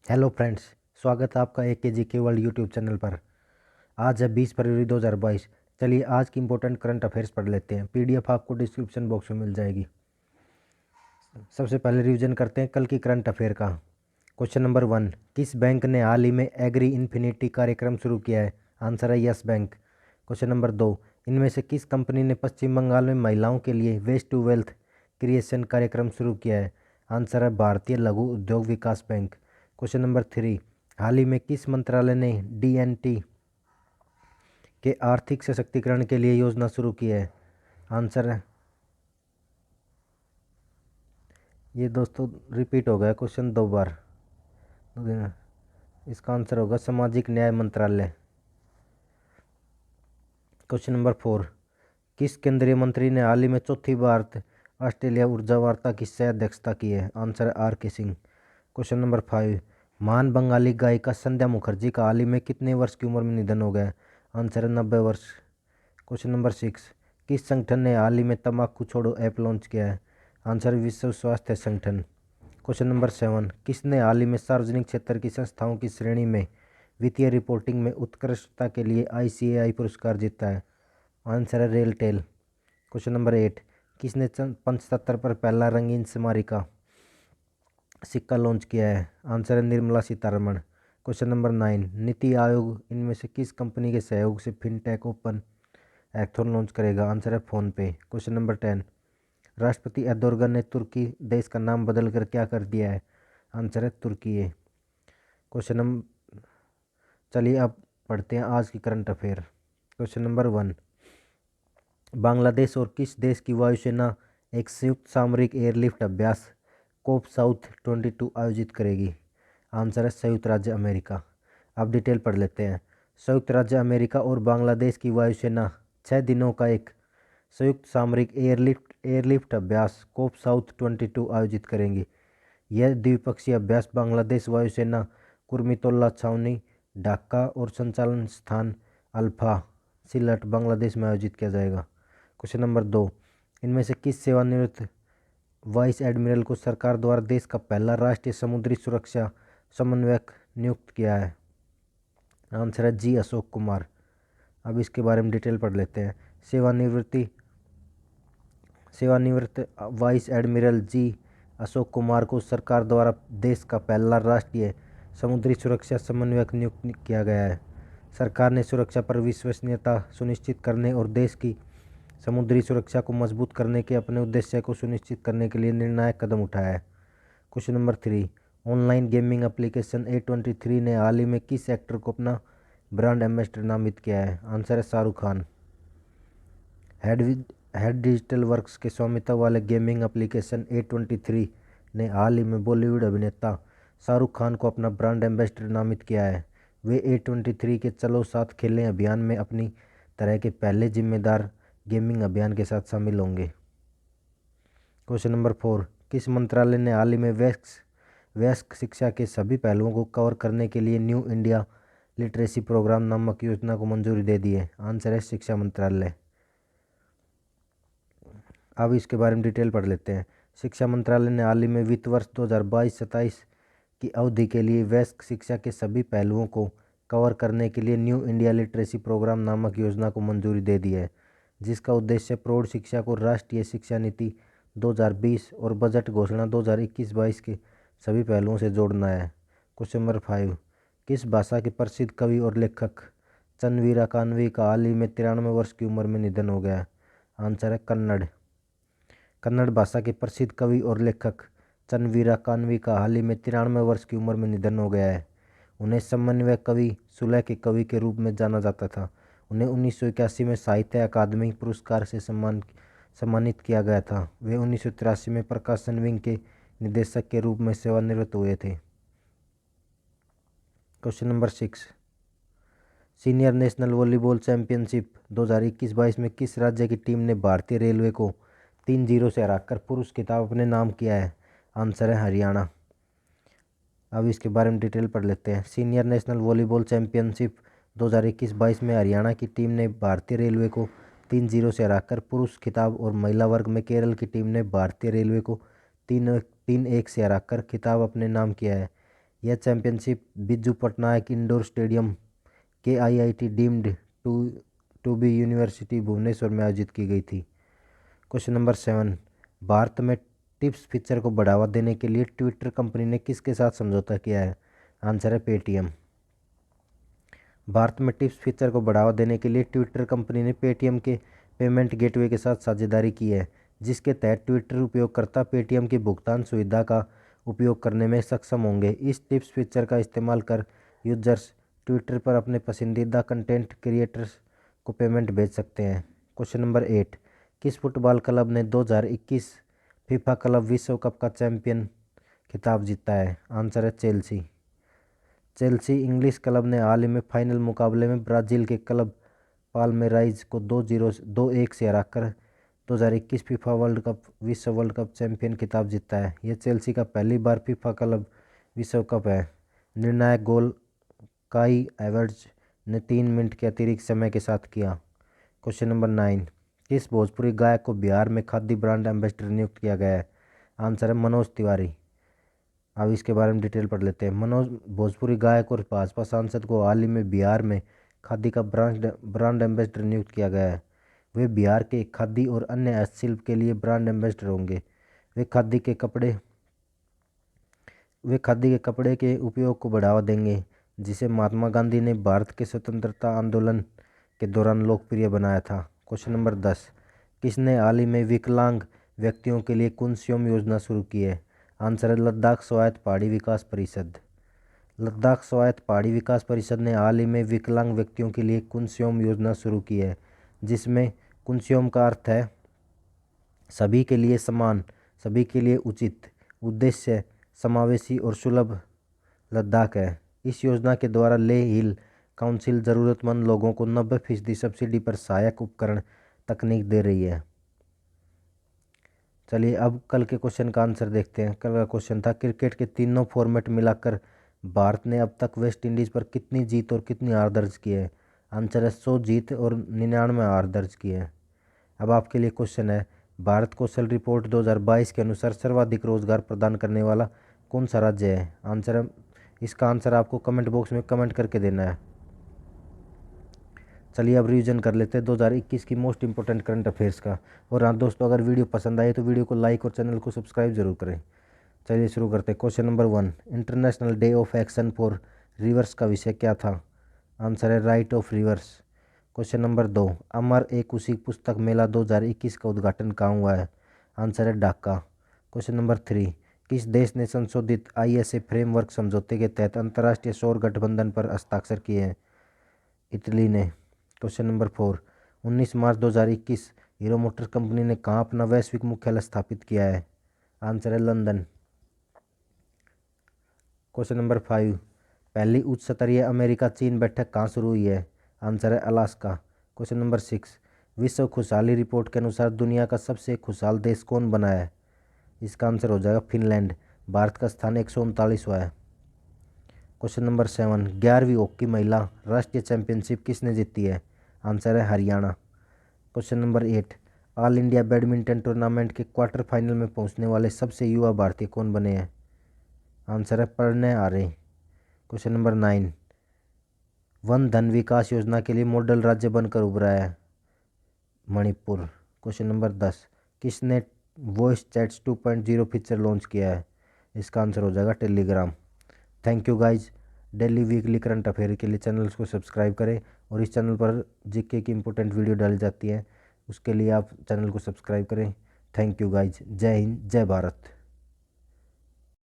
Hello friends, स्वागत है आपका AKG के वर्ल्ड यूट्यूब चैनल पर। आज है 20 फरवरी 2022। चलिए आज की इंपॉर्टेंट करंट अफेयर्स पढ़ लेते हैं। PDF आपको डिस्क्रिप्शन बॉक्स में मिल जाएगी। सबसे पहले रिवीजन करते हैं कल की करंट अफेयर का। क्वेश्चन नंबर 1, किस बैंक ने हाल ही में एग्री इन्फिनिटी कार्यक्रम शुरू किया है? आंसर है यस बैंक। क्वेश्चन नंबर 2, इनमें से किस कंपनी ने पश्चिम बंगाल में महिलाओं के लिए वेस्ट टू वेल्थ क्रिएशन कार्यक्रम शुरू किया है? आंसर है भारतीय लघु उद्योग विकास बैंक। क्वेश्चन नंबर 3, हाल ही में किस मंत्रालय ने DNT के आर्थिक सशक्तिकरण के लिए योजना शुरू की है? आंसर है, ये दोस्तों रिपीट हो गया क्वेश्चन 2 बार। इसका आंसर होगा सामाजिक न्याय मंत्रालय। क्वेश्चन नंबर 4, किस केंद्रीय मंत्री ने हाल ही में चौथी भारत ऑस्ट्रेलिया ऊर्जा वार्ता की सह अध्यक्षता की है? आंसर है RK सिंह। क्वेश्चन नंबर 5, महान बंगाली गायिका संध्या मुखर्जी का हाल ही में कितने वर्ष की उम्र में निधन हो गया? आंसर है 90 वर्ष। क्वेश्चन नंबर 6, किस संगठन ने हाल ही में तंबाकू छोड़ो ऐप लॉन्च किया है? आंसर है विश्व स्वास्थ्य संगठन। क्वेश्चन नंबर 7, किसने हाल ही में सार्वजनिक क्षेत्र की संस्थाओं की श्रेणी में वित्तीय रिपोर्टिंग में उत्कृष्टता के लिए ICAI पुरस्कार जीता है? आंसर है रेलटेल। क्वेश्चन नंबर 8, किसने 75 पर पहला रंगीन स्मारिका सिक्का लॉन्च किया है? आंसर है निर्मला सीतारमण। क्वेश्चन नंबर 9, नीति आयोग इनमें से किस कंपनी के सहयोग से फिनटेक ओपन हैकाथॉन लॉन्च करेगा? आंसर है फोन पे। क्वेश्चन नंबर 10, राष्ट्रपति एर्दोगन ने तुर्की देश का नाम बदलकर क्या कर दिया है? आंसर है तुर्की। क्वेश्चन नंबर, चलिए अब पढ़ते हैं आज की current affair. Question number 1, Bangladesh और किस देश की वायुसेना एक संयुक्त सामरिक एयरलिफ्ट अभ्यास कोप साउथ 22 आयोजित करेगी? आंसर है संयुक्त राज्य अमेरिका। अब डिटेल पढ़ लेते हैं। संयुक्त राज्य अमेरिका और बांग्लादेश की वायुसेना 6 दिनों का एक संयुक्त सामरिक एयरलिफ्ट अभ्यास कोप साउथ 22 आयोजित करेंगी। यह द्विपक्षीय अभ्यास बांग्लादेश वायुसेना कुर्मितोल्ला छावनी ढाका और संचालन स्थान अल्फा सिलट बांग्लादेश में आयोजित किया जाएगा। क्वेश्चन नंबर 2, इनमें से किस सेवानिवृत्त वाइस एडमिरल को सरकार द्वारा देश का पहला राष्ट्रीय समुद्री सुरक्षा समन्वयक नियुक्त किया है? आंसर है G अशोक कुमार। अब इसके बारे में डिटेल पढ़ लेते हैं। सेवानिवृत्त vice admiral G Ashok Kumar को सरकार द्वारा देश का पहला राष्ट्रीय समुद्री सुरक्षा समन्वयक नियुक्त किया गया है। सरकार ने सुरक्षा पर विश्वसनीयता सुनिश्चित करने और देश की समुद्री सुरक्षा को मजबूत करने के अपने उद्देश्य को सुनिश्चित करने के लिए निर्णायक कदम उठाया है। Question number 3, online gaming application A23 ने हाल ही में किस एक्टर को अपना ब्रांड एम्बेसडर नामित किया है? आंसर है Shahrukh Khan. Head digital works के स्वामित्व वाले गेमिंग एप्लीकेशन A23 ने हाल ही में बॉलीवुड अभिनेता शाहरुख खान को अपना ब्रांड एम्बेसडर नामित किया है। वे A23 के चलो साथ खेलें अभियान में अपनी तरह के पहले जिम्मेदार गेमिंग अभियान के साथ शामिल होंगे। क्वेश्चन नंबर 4, किस मंत्रालय ने हाल ही में वयस्क शिक्षा के सभी पहलुओं को कवर करने के लिए न्यू इंडिया लिटरेसी प्रोग्राम नामक योजना को मंजूरी दे दी है? आंसर है शिक्षा मंत्रालय। अब इसके बारे में डिटेल पढ़ लेते हैं। शिक्षा मंत्रालय ने हाल ही में वित्त वर्ष 2022-27 की अवधि के लिए वयस्क शिक्षा के सभी पहलुओं को कवर करने के लिए न्यू इंडिया लिटरेसी प्रोग्राम नामक योजना को मंजूरी दे दी है, जिसका उद्देश्य प्रौढ़ शिक्षा को राष्ट्रीय शिक्षा नीति 2020 और बजट घोषणा 2021-22 के सभी पहलुओं से जोड़ना है। क्वेश्चन नंबर 5, किस भाषा के प्रसिद्ध कवि और लेखक चन्वीरा कानवी का हाल ही में 93 वर्ष की उम्र में निधन हो गया? आंसर है कन्नड़। कन्नड़ भाषा के प्रसिद्ध कवि और लेखक चन्वीरा कानवी का हाल ही में 93 वर्ष की उम्र में निधन हो गया है। उन्हें समन्वय कवि सुलह के कवि के रूप में जाना जाता था। उन्हें 1981 में साहित्य अकादमी पुरस्कार से सम्मानित किया गया था। वे 1983 में प्रकाशन विंग के निदेशक के रूप में सेवानिवृत्त हुए थे। Question number 6, senior national volleyball championship 2021-22 में किस राज्य की टीम ने भारतीय रेलवे को 3-0 से हराकर पुरुष खिताब अपने नाम किया है? आंसर है हरियाणा। अब इसके बारे में डिटेल पढ़ लेते हैं। सीनियर नेशनल वॉलीबॉल चैंपियनशिप 2021-22 में हरियाणा की टीम ने भारतीय रेलवे को 3-0 से हराकर पुरुष खिताब और महिला वर्ग में केरल की टीम ने भारतीय रेलवे को 3-1 से हराकर खिताब अपने नाम किया है। यह championship Biju Patnaik indoor stadium KIIT deemed to be university Bhubaneswar में आयोजित की गई थी। क्वेश्चन नंबर 7, भारत में टिप्स फीचर को बढ़ावा देने के लिए ट्विटर कंपनी ने किसके साथ समझौता किया है? आंसर है पेटीएम। भारत में टिप्स फीचर को बढ़ावा देने के लिए ट्विटर कंपनी ने पेटीएम के पेमेंट गेटवे के साथ साझेदारी की है, जिसके तहत ट्विटर उपयोगकर्ता पेटीएम की भुगतान सुविधा का उपयोग करने में सक्षम होंगे। इस टिप्स फीचर का इस्तेमाल कर यूजर्स ट्विटर पर अपने पसंदीदा कंटेंट क्रिएटर्स को पेमेंट भेज सकते हैं। क्वेश्चन नंबर 8, किस फुटबॉल क्लब ने 2021 फीफा क्लब विश्व कप का चैंपियन खिताब जीता है? आंसर है चेल्सी। चेल्सी इंग्लिश क्लब ने हाल ही में फाइनल मुकाबले में ब्राज़ील के क्लब पाल्मेराइज को 2-1 से हराकर 2021 फीफा विश्व वर्ल्ड कप चैंपियन खिताब जीता है। यह चेल्सी का पहली बार फीफा क्लब विश्व कप है। निर्णायक गोल काई हैवर्ट्ज ने 3 मिनट के अतिरिक्त समय के साथ किया। क्वेश्चन नंबर 9, किस भोजपुरी गायक को बिहार में खादी ब्रांड एम्बेसडर नियुक्त किया गया है? आंसर है मनोज तिवारी। अब इसके बारे में डिटेल पढ़ लेते हैं। मनोज भोजपुरी गायक और भाजपा सांसद को हाल ही में बिहार में खादी का ब्रांड एम्बेसडर नियुक्त किया गया है। वे बिहार के खादी और अन्य हस्तशिल्प के लिए ब्रांड एम्बेसडर होंगे। वे खादी के कपड़े के उपयोग को बढ़ावा देंगे, जिसे महात्मा गांधी ने भारत के स्वतंत्रता आंदोलन के दौरान लोकप्रिय बनाया था। क्वेश्चन नंबर 10, किसने हाल ही में विकलांग व्यक्तियों के लिए कुंस्योम योजना शुरू की है? आंसर है लद्दाख स्वायत्त पहाड़ी विकास परिषद। लद्दाख स्वायत्त पहाड़ी विकास परिषद ने हाल ही में विकलांग व्यक्तियों के लिए कुंस्योम योजना शुरू की है, जिसमें कुंस्योम का अर्थ है सभी के लिए समान, सभी के लिए उचित, उद्देश्य समावेशी और सुलभ लद्दाख है। इस योजना के द्वारा लेह हिल काउंसिल ज़रूरतमंद लोगों को 90% सब्सिडी पर सहायक उपकरण तकनीक दे रही है। चलिए अब कल के क्वेश्चन का आंसर देखते हैं। कल का क्वेश्चन था, क्रिकेट के तीनों फॉर्मेट मिलाकर भारत ने अब तक वेस्ट इंडीज़ पर कितनी जीत और कितनी हार दर्ज की है? आंसर है 100 जीत और 99 हार दर्ज की है। अब आपके लिए क्वेश्चन है, भारत कौशल रिपोर्ट 2022 के अनुसार सर्वाधिक रोजगार प्रदान करने वाला कौन सा राज्य है? आंसर है, इसका आंसर आपको कमेंट बॉक्स में कमेंट करके देना है। चलिए अब रिवीजन कर लेते हैं 2021 की मोस्ट इंपॉर्टेंट करंट अफेयर्स का। और हाँ दोस्तों, अगर वीडियो पसंद आए तो वीडियो को लाइक और चैनल को सब्सक्राइब जरूर करें। चलिए शुरू करते हैं। Question number 1, international day of action for reverse का विषय क्या था? आंसर है right of reverse. Question number 2, अमर एक उसी पुस्तक मेला 2021 का उद्घाटन कहाँ हुआ है? आंसर है ढाका। क्वेश्चन नंबर 3, किस देश ने संशोधित ISA फ्रेमवर्क समझौते के तहत अंतर्राष्ट्रीय सौर गठबंधन पर हस्ताक्षर किए हैं? इटली ने। क्वेश्चन नंबर 4, 19 मार्च 2021 हीरो मोटर कंपनी ने कहाँ अपना वैश्विक मुख्यालय स्थापित किया है? आंसर है लंदन। क्वेश्चन नंबर 5, पहली उच्च स्तरीय अमेरिका चीन बैठक कहाँ शुरू हुई है? आंसर है अलास्का। क्वेश्चन नंबर 6, विश्व खुशहाली रिपोर्ट के अनुसार दुनिया का सबसे खुशहाल देश कौन बना है? इसका आंसर हो जाएगा फिनलैंड। भारत का स्थान 139वां है। क्वेश्चन नंबर 7, 11वीं हॉकी महिला राष्ट्रीय चैंपियनशिप किसने जीती है? आंसर है Haryana. Question number 8, all India badminton tournament के क्वार्टर फाइनल में पहुंचने वाले सबसे युवा भारतीय कौन बने हैं? आंसर है प्रणय आर्य। क्वेश्चन नंबर 9, वन धन विकास योजना के लिए मॉडल राज्य बनकर उभरा है मणिपुर। क्वेश्चन नंबर 10, किसने वॉइस चैट्स 2.0 फीचर लॉन्च किया है? इसका आंसर हो जाएगा Telegram. Thank you guys. Daily weekly current affair के लिए चैनल को सब्सक्राइब करें और इस चैनल पर जीके की इंपॉर्टेंट वीडियो डाली जाती है, उसके लिए आप चैनल को सब्सक्राइब करें। Thank you guys. जय हिंद, जय भारत।